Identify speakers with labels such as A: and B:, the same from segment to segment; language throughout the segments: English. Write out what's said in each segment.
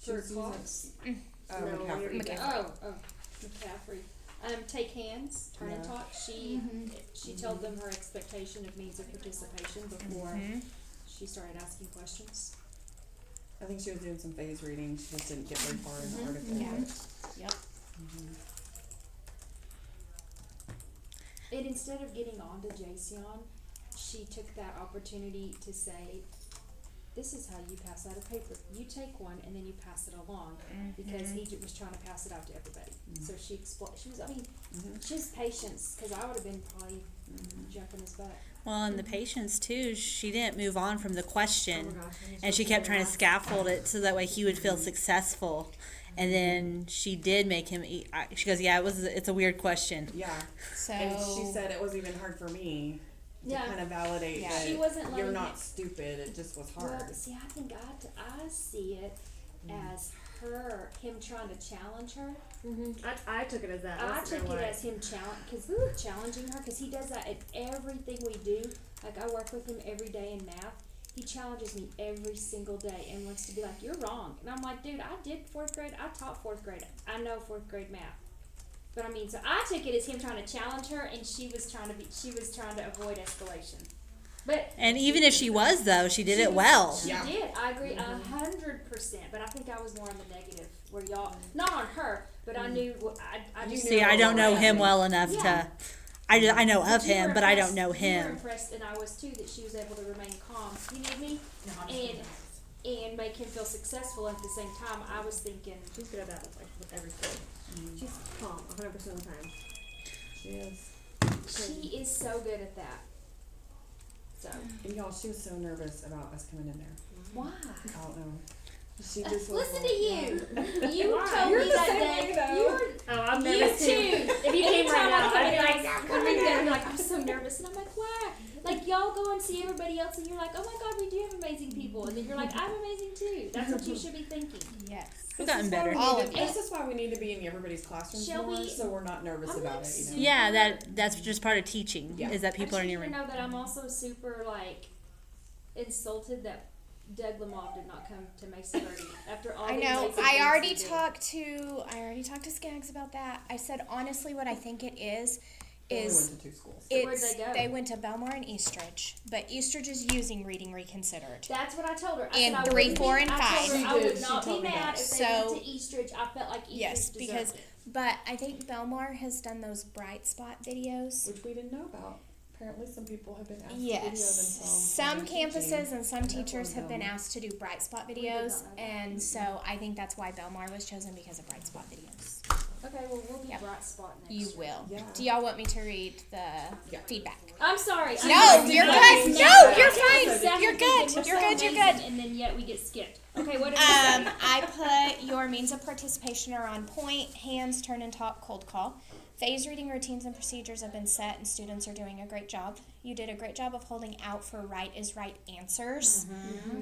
A: for Cox.
B: McCaffrey.
A: Oh, McCaffrey. Take hands, turn and talk. She told them her expectation of means of participation before she started asking questions.
B: I think she was doing some phase reading. She just didn't get very far in the article.
C: Yeah. Yep.
A: And instead of getting on to Jason, she took that opportunity to say, this is how you pass out a paper. You take one and then you pass it along, because he was trying to pass it out to everybody. So she explained. She has patience, because I would have been probably jumping his butt.
D: Well, and the patience too, she didn't move on from the question, and she kept trying to scaffold it so that way he would feel successful. And then she did make him eat. She goes, "Yeah, it's a weird question."
B: Yeah.
C: So
B: And she said it was even hard for me to kind of validate that
A: She wasn't
B: you're
A: letting
B: not
A: it-
B: stupid. It just was hard.
A: Well, see, I think I see it as him trying to challenge her.
E: I took it as that.
A: I took it as him challenging her, because he does that in everything we do. Like, I work with him every day in math. He challenges me every single day and wants to be like, you're wrong. And I'm like, dude, I did 4th grade. I taught 4th grade. I know 4th grade math. But I mean, so I took it as him trying to challenge her, and she was trying to avoid escalation. But
D: And even if she was, though, she did it well.
A: She did. I agree 100%. But I think I was more on the negative, where y'all, not on her, but I knew. I just
D: See, I don't know him well enough
A: Yeah.
D: to. I know of
A: You
D: him,
A: were
D: but I don't
A: impressed-
D: know
A: You were
D: him.
A: impressed, and I was too, that she was able to remain calm. You need me? And make him feel successful at the same time. I was thinking,
E: She's good at that with everything. She's calm 100% of the time.
B: She is.
A: she is so good at that. So
B: And y'all, she was so nervous about us coming in there.
A: why?
B: I don't know. She just was
A: Listen
B: like,
A: to you. You told
B: You're
A: me
B: the
A: that
B: same
A: day.
B: way, though.
A: You were.
E: Oh, I'm
A: You
E: nervous
A: too.
E: If you came right now, I'd be like,
A: I'm there, I'm like, I'm so nervous, and I'm like, why? Like, y'all go and see everybody else, and you're like, oh my God, we do have amazing people, and then you're like, I'm amazing too. That's what you should be thinking.
C: yes.
D: We've gotten better.
C: All of
B: This is why we need to be in everybody's classrooms
A: Shall
B: more,
A: we-
B: so we're not nervous
A: I'm
B: about
A: like
B: it.
D: Yeah, that's just part of teaching.
B: Yeah.
D: Is that people
A: I
D: are in
A: just
D: your
A: need
D: room.
A: to know that I'm also super insulted that Doug Lamov did not come to Mesa Verde after all.
C: I
A: the
C: know.
A: amazing
C: I
A: things
C: already
A: he did.
C: talked to Skaggs about that. I said honestly, what I think it is
B: They only
C: is
B: went to 2 schools.
A: Where'd they go?
C: they went to Belmore and Eastridge, but Eastridge is using Reading Reconsidered.
A: That's what I told her. I
C: And
A: said I
C: 3,
A: wouldn't
C: 4,
A: be-
C: and
A: I told
C: 5.
A: her
B: She
A: I would
B: did. She
A: not be
B: told me
A: mad
B: that.
A: if they
C: So-
A: went to Eastridge. I felt like Eastridge
C: Yes,
A: deserved
C: because
A: it.
C: but I think Belmore has done those bright spot videos.
B: Which we didn't know about. Apparently some people have been asked to video
C: Yes.
B: themselves.
C: Some
B: when they're
C: campuses
B: teaching.
C: and some
B: That's
C: teachers
B: one
C: have
B: of
C: been
B: them.
C: asked to do bright spot
A: did
C: videos,
A: not know that.
C: and so I think that's why Belmore was chosen, because of bright spot videos.
A: Okay, well, we'll be
C: Yep.
A: bright spot next
C: You
A: year.
C: will.
B: Yeah.
C: Do y'all want me to read the
B: Yeah.
C: feedback?
A: I'm sorry.
C: No, you're good. No, you're fine.
A: Seven
C: You're
A: people,
C: good.
A: we're
C: You're
A: so
C: good. You're
A: amazing,
C: good.
A: And then yet we get skipped. Okay, what did we say?
C: I put your means of participation are on point. Hands, turn and talk, cold call. Phase reading routines and procedures have been set, and students are doing a great job. You did a great job of holding out for right is right answers.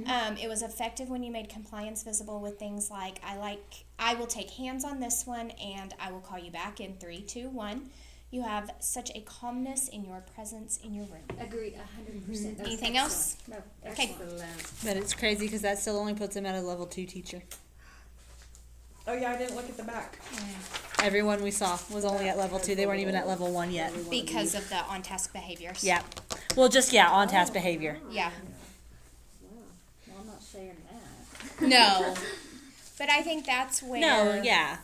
C: It was effective when you made compliance visible with things like I will take hands on this one, and I will call you back in 3, 2, 1. You have such a calmness in your presence in your room.
A: Agreed, 100%. That's
C: Anything
A: excellent.
C: else?
A: No,
C: Okay.
A: excellent.
D: But it's crazy because that still only puts him at a level 2 teacher.
B: Oh yeah, I didn't look at the back.
D: Everyone we saw was only at level 2. They weren't even at level 1 yet.
C: Because of the on-task behaviors.
D: Yeah. Well, just on task behavior.
C: Yeah.
A: Well, I'm not sharing that.
C: No. But I think that's where
D: No, yeah.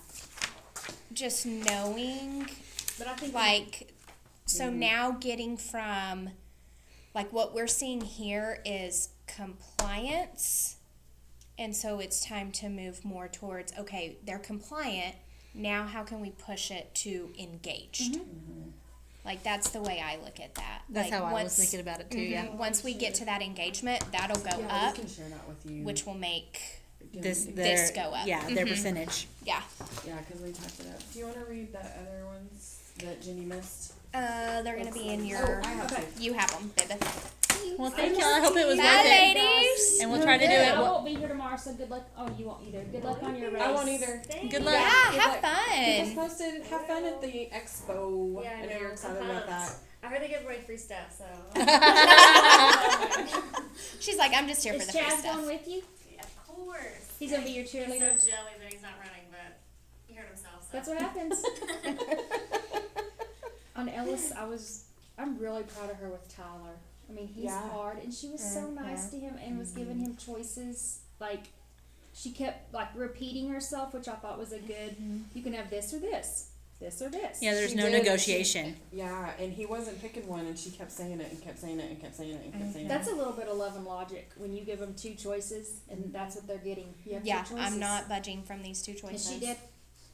C: just knowing,
A: But I think
C: so now getting from, what we're seeing here is compliance, and so it's time to move more towards, okay, they're compliant, now how can we push it to engaged? That's the way I look at that.
D: That's how I was thinking about it too, yeah.
C: Once we get to that engagement, that'll go
B: Yeah,
C: up,
B: we can share that with you.
C: which will make,
D: This
C: go up.
D: Yeah, their percentage.
C: yeah.
B: Yeah, because we typed it up. Do you want to read the other ones that Jenny missed?
C: They're gonna be in your,
B: I have
A: okay.
C: you have them, baby.
D: Well, thank y'all. I hope it was
C: Bye,
D: worth it.
C: ladies.
D: And we'll try to do
A: I
D: it.
A: won't be here tomorrow, so good luck. Oh, you won't either. Good luck on your race.
B: I won't either.
D: Good luck.
C: Yeah,
B: Good
C: have
B: luck.
C: fun.
B: Just posted, have fun at the expo.
E: Yeah,
B: I know you're excited about that.
E: I heard they give away free stuff, so.
C: She's like, I'm just here for
A: Is
C: the free
A: Chaz
C: stuff.
A: going with you?
E: Of course.
A: He's gonna be your
F: He's so
A: cheerleader.
F: jelly that he's not running, but he hurt himself. So.
A: That's what happens. On Ellis, I'm really proud of her with Tyler. I mean, he's
B: Yeah.
A: hard, and she was so nice to him and was giving him choices. Like, she kept like repeating herself, which I thought was a good. You can have this or this or this.
D: Yeah, there's
B: She
D: no
B: did.
D: negotiation.
B: Yeah, and he wasn't picking one, and she kept saying it and kept saying it and kept saying it and kept saying
A: That's
B: it.
A: a little bit of love and logic when you give them two choices, and that's what they're getting. You have
C: Yeah,
A: two choices.
C: I'm not budging from these two
A: And
C: choices.
A: she did.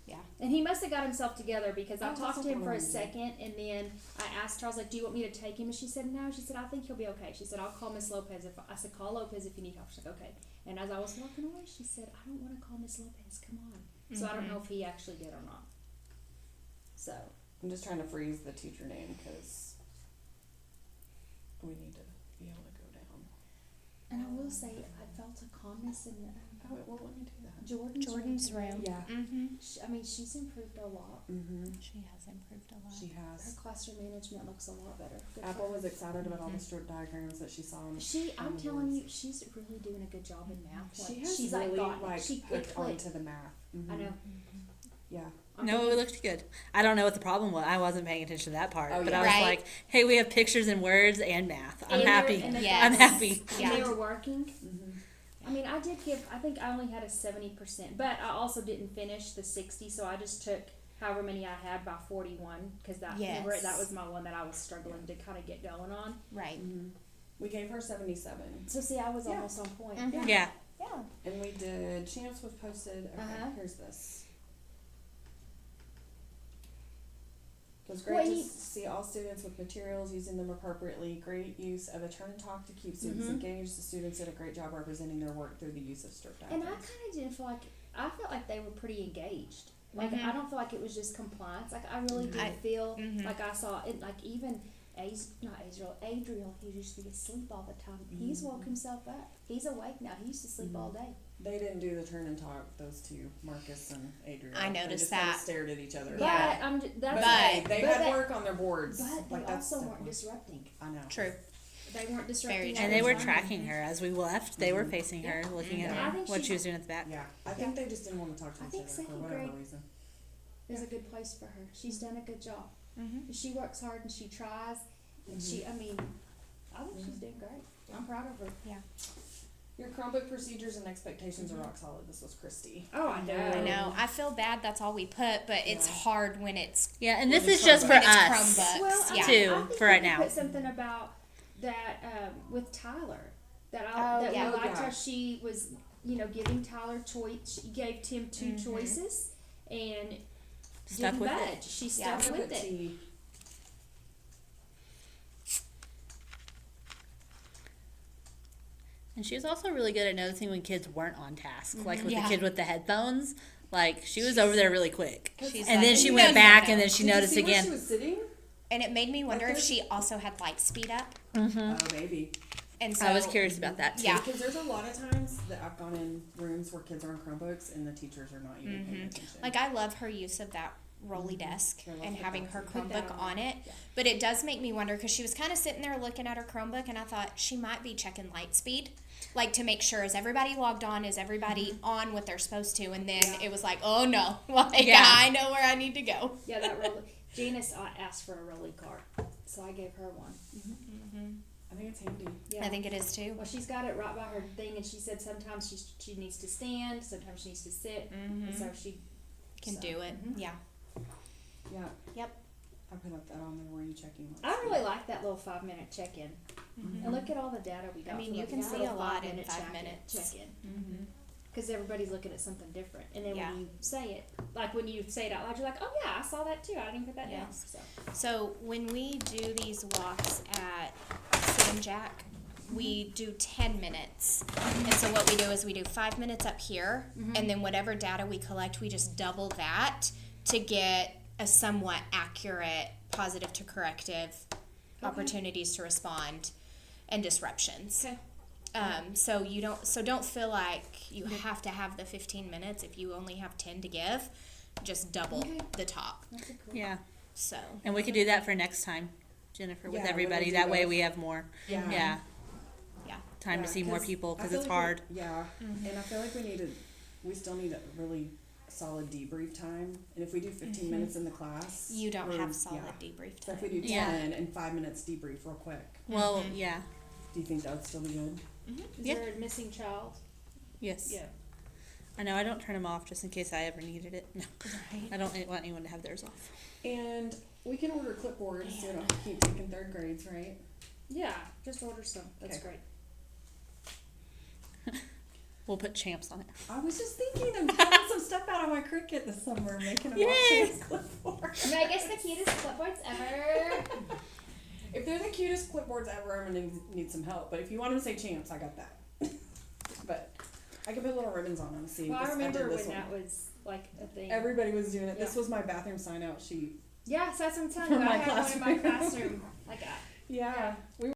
C: Yeah.
A: And he must have got himself together because I
B: Oh,
A: talked
B: that's
A: to him for a
B: okay.
A: second, and then I asked her, I was like, "Do you want me to take him?" And she said, "No." She said, "I think he'll be okay." She said, "I'll call Miss Lopez if I said call Lopez if you need help." She's like, "Okay." And as I was walking away, she said, "I don't want to call Miss Lopez. Come on." So I don't know if he actually did or not. So
B: I'm just trying to freeze the teacher name because we need to be able to go down.
A: and I will say, I felt a calmness in
B: Oh, well, let me do that.
C: Jordan's room.
B: Yeah.
C: Mm-hmm.
A: I mean, she's improved a lot.
B: Mm-hmm.
C: She has improved a lot.
B: She
A: Her
B: has.
A: classroom management looks a lot better. Good for
B: Apple
A: her.
B: was excited about all the stroke diagrams that she saw.
A: I'm telling you, she's really doing a good job in math. Like,
B: She has
A: she's
B: really
A: got it.
B: like
A: She
B: hooked
A: clicked.
B: onto the math. Mm-hmm.
A: I know.
B: Yeah.
D: No, it looked good. I don't know what the problem was. I wasn't paying attention to that part.
B: Oh,
D: but
B: yeah.
D: I was
C: Right.
D: like, hey, we have pictures and words and math. I'm
A: And they're-
D: happy.
A: and they-
C: Yes.
D: I'm happy.
A: And they
C: Yeah.
A: were working.
B: Mm-hmm.
A: I mean, I think I only had a 70%, but I also didn't finish the 60, so I just took however many I had by 41, because remember,
C: Yes.
A: that was my one that I was struggling to kind of get going on.
C: Right.
B: Mm-hmm. We gave her 77.
A: So see, I was
B: Yeah.
A: almost on point.
C: Mhm.
D: Yeah.
C: Yeah.
B: And we did, champs was posted, okay,
A: Uh-huh.
B: here's this. It was
A: Well,
B: great to
A: he-
B: see all students with materials, using them appropriately, great use of a turn and talk to keep students
A: Mhm.
B: engaged. The students did a great job representing their work through the use of stroke
A: And
B: diagrams.
A: I kind of didn't feel like, I felt like they were pretty engaged. Like,
C: Mhm.
A: I don't feel like it was just compliance. Like, I really did
C: I-
A: feel
C: mhm.
A: like I saw it, like, even Adriel, he used to be asleep all the time. He's woke himself up. He's awake now. He used to sleep all day.
B: They didn't do the turn and talk, those two, Marcus and Adrian.
C: I
B: They
C: noticed
B: just kinda
C: that.
B: stared at each other.
C: Yeah.
A: But I'm that's
B: But
A: okay.
B: hey, they
A: But
B: had work on their boards.
A: But
B: Like,
A: they
B: that's
A: also
B: step
A: weren't
B: one.
A: disrupting.
B: I know.
C: True.
A: They weren't disrupting.
C: Very
A: their
D: And they were
A: time.
D: tracking her as we left. They were facing her, looking
A: And I
D: at
A: think
D: what
A: she-
D: she was doing at the back.
B: Yeah, I think they just didn't want to talk to
A: I
B: each
A: think
B: other for
A: second
B: whatever
A: grade-
B: reason.
A: It's a good place for her. She's done a good job.
C: Mm-hmm.
A: She works hard and she tries. And I mean, I think she's doing great. I'm proud of her.
B: Your Chromebook procedures and expectations are rock solid. This was Christy.
A: Oh, I know.
C: I know. I feel bad that's all we put, but it's
B: Yeah.
C: hard when it's
D: Yeah, and this
B: When
D: is
B: it's
D: just for
C: when it's
D: us.
C: Chromebooks.
A: Well,
C: yeah.
D: Too,
A: I think
D: for
A: we
D: right
A: could
D: now.
A: Put something about that with Tyler.
C: Oh,
A: That
C: yeah.
A: we liked
B: Yeah.
A: how she was, giving Tyler choice. She gave Tim 2 choices and
D: Stuck
A: didn't
D: with
A: budge.
D: it.
A: She
C: Yeah.
A: stuck
B: I'm
A: with
B: gonna put
A: it.
B: T.
D: And she was also really good at noticing when kids weren't on task. Like with
C: Yeah.
D: the kid with the headphones. Like she was over there really quick.
C: She's
D: And
C: like,
D: then she
C: "No,
D: went
C: no,
D: back
C: no."
D: and then she
B: Did you
D: noticed
B: see where
D: again.
B: she was sitting?
C: And it made me wonder if
B: there's-
C: she also had light speed up.
B: Oh, maybe.
C: And so
D: I was curious about that too.
C: Yeah.
B: Because there's a lot of times that I've gone in rooms where kids are on Chromebooks and the teachers are not even paying attention.
C: Like I love her use of that rolly desk
B: I love
C: and
B: the
C: having her
B: boxes.
A: Put that
C: Chromebook
A: on.
C: on it.
B: Yeah.
C: But it does make me wonder because she was kind of sitting there looking at her Chromebook and I thought she might be checking light speed. Like to make sure, is everybody logged on? Is everybody on what they're supposed to? And then it was like, oh no, like
D: Yeah.
C: I know where I need to go.
A: Yeah, that Rolly. Janice asked for a Rolly cart, so I gave her one.
B: I think it's handy.
A: Yeah.
C: I think it is too.
A: Well, she's got it right by her thing, and she said sometimes she needs to stand, sometimes she needs to sit, and so she
C: Can do it.
A: Mhm.
C: Yeah.
B: Yeah.
C: Yep.
B: I put up that on there where you checking. light
A: I
B: speed.
A: really like that little 5-minute check-in. And look at all the data we got.
C: I mean,
A: for
C: you
A: like
C: can
A: this
C: see
A: little
C: a lot in
A: 5-minute
C: 5
A: check-in-
C: minutes.
A: Check-in. Because everybody's looking at something different, and then
C: Yeah.
A: when you say it, like when you say it out loud, you're like, "Oh yeah, I saw that too. I didn't put that down."
C: Yes.
A: So
C: So when we do these walks at Sam Jack, we do 10 minutes. And so what we do is we do 5 minutes up here, and then whatever data we collect, we just double that to get a somewhat accurate positive to corrective opportunities to respond and disruptions.
A: Okay.
C: So don't feel like you have to have the 15 minutes if you only have 10 to give. Just double
A: Okay.
C: the top.
A: that's a cool.
D: Yeah.
C: So
D: And we could do that for next time, Jennifer, with
B: Yeah,
D: everybody.
B: we'll do
D: That way
B: both.
D: we have more.
B: Yeah.
D: Yeah.
C: yeah.
D: Time to
B: Yeah,
D: see more people
B: I
D: because
B: feel
D: it's
B: like we-
D: hard.
B: Yeah, and I feel like we need to we still need a really solid debrief time. And if we do 15 minutes in the class,
C: You don't
B: we're-
C: have solid
B: yeah.
C: debrief
B: So
C: time.
B: if we do 10
D: Yeah.
B: and 5 minutes debrief real quick,
D: Well, yeah.
B: do you think that would still be good?
A: Is
D: Yeah.
A: there a missing child?
D: Yes.
A: Yeah.
D: I know. I don't turn them off just in case I ever needed it. No, I don't want anyone to have theirs off.
B: And we can order clipboards so we don't have to keep taking third grades, right?
A: Yeah, just order some. That's
B: Okay.
A: great.
D: We'll put champs on it.
B: I was just thinking of pulling some stuff out of my Cricut this summer, making a
D: Yay!
B: clipboard.
C: Vegas, the cutest clipboards ever.
B: If they're the cutest clipboards ever, I'm gonna need some help. But if you want them to say champs, I got that. But I can put little ribbons on them. See,
A: Well, I
B: this-
A: remember
B: did
A: when
B: this one.
A: that was like a thing.
B: Everybody was doing it. This
A: Yeah.
B: was my bathroom sign out sheet.
A: Yeah, so that's what I'm telling
B: For
A: you.
B: my
A: I had one in my
B: classroom.
A: classroom. Like,
B: Yeah. We